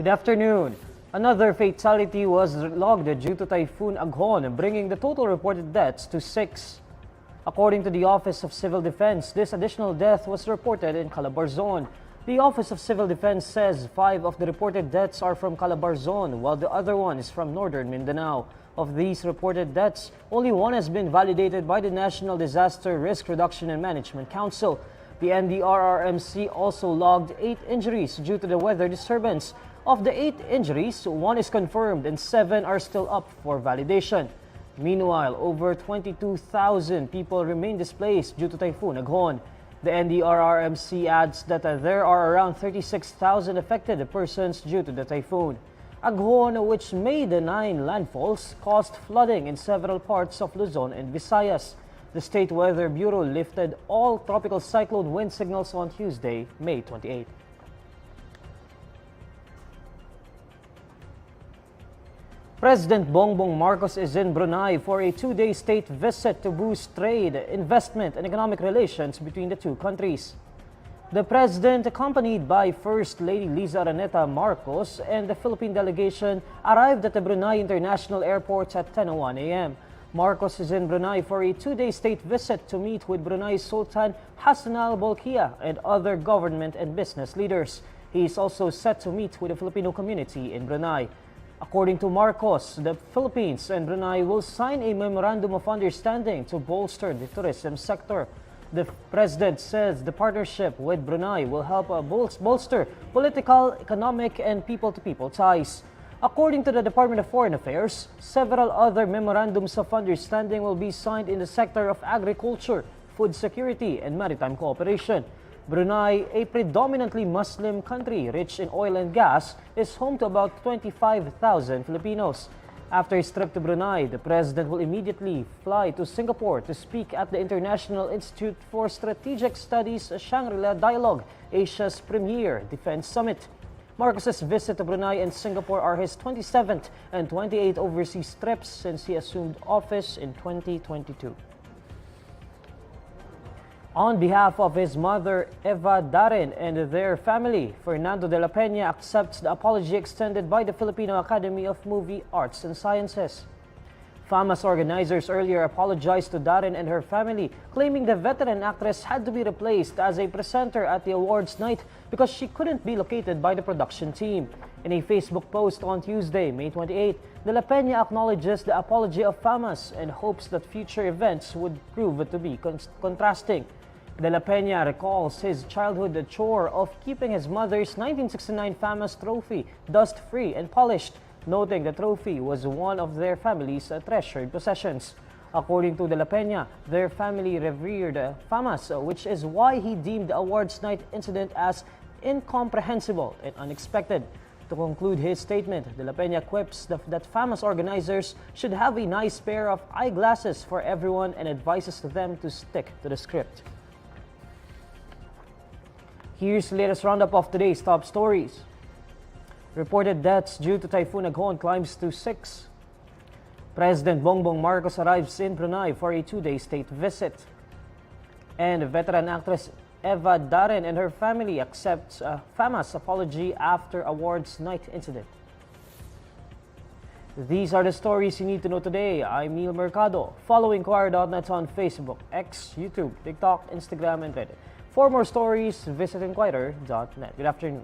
Good afternoon. Another fatality was logged due to Typhoon Aghon, bringing the total reported deaths to 6. According to the Office of Civil Defense, this additional death was reported in Calabarzon. The Office of Civil Defense says 5 of the reported deaths are from Calabarzon, while the other one is from northern Mindanao. Of these reported deaths, only one has been validated by the National Disaster Risk Reduction and Management Council. The NDRRMC also logged 8 injuries due to the weather disturbance. Of the 8 injuries, 1 is confirmed and 7 are still up for validation. Meanwhile, over 22,000 people remain displaced due to Typhoon Aghon. The NDRRMC adds that there are around 36,000 affected persons due to the typhoon. Aghon, which made 9 landfalls, caused flooding in several parts of Luzon and Visayas. The State Weather Bureau lifted all tropical cyclone wind signals on Tuesday, May 28. President Bongbong Marcos is in Brunei for a 2-day state visit to boost trade, investment, and economic relations between the two countries. The president, accompanied by First Lady Liza Araneta Marcos and the Philippine delegation, arrived at the Brunei International Airport at 10:01 a.m. Marcos is in Brunei for a 2-day state visit to meet with Brunei's Sultan Hassan Al Bolkiah and other government and business leaders. He is also set to meet with the Filipino community in Brunei. According to Marcos, the Philippines and Brunei will sign a memorandum of understanding to bolster the tourism sector. The president says the partnership with Brunei will help bolster political, economic, and people-to-people ties. According to the Department of Foreign Affairs, several other memorandums of understanding will be signed in the sector of agriculture, food security, and maritime cooperation. Brunei, a predominantly Muslim country rich in oil and gas, is home to about 25,000 Filipinos. After his trip to Brunei, the president will immediately fly to Singapore to speak at the International Institute for Strategic Studies Shangri-La Dialogue, Asia's premier defense summit. Marcos's visit to Brunei and Singapore are his 27th and 28th overseas trips since he assumed office in 2022. On behalf of his mother, Eva Darren, and their family, Fernando de la Peña accepts the apology extended by the Filipino Academy of Movie Arts and Sciences. FAMAS organizers earlier apologized to Darren and her family, claiming the veteran actress had to be replaced as a presenter at the awards night because she couldn't be located by the production team. In a Facebook post on Tuesday, May 28, de la Peña acknowledges the apology of FAMAS and hopes that future events would prove to be contrasting. De la Peña recalls his childhood chore of keeping his mother's 1969 FAMAS trophy dust-free and polished, noting the trophy was one of their family's treasured possessions. According to De La Peña, their family revered FAMAS, which is why he deemed the awards night incident as incomprehensible and unexpected. To conclude his statement, De La Peña quips that FAMAS organizers should have a nice pair of eyeglasses for everyone and advises them to stick to the script. Here's the latest roundup of today's top stories. Reported deaths due to Typhoon Aghon climbs to 6. President Bongbong Marcos arrives in Brunei for a 2-day state visit. And veteran actress Eva Darren and her family accepts a FAMAS apology after awards night incident. These are the stories you need to know today. I'm Neil Mercado. Follow INQUIRER.net on Facebook, X, YouTube, TikTok, Instagram, and Reddit. For more stories, visit INQUIRER.net. Good afternoon.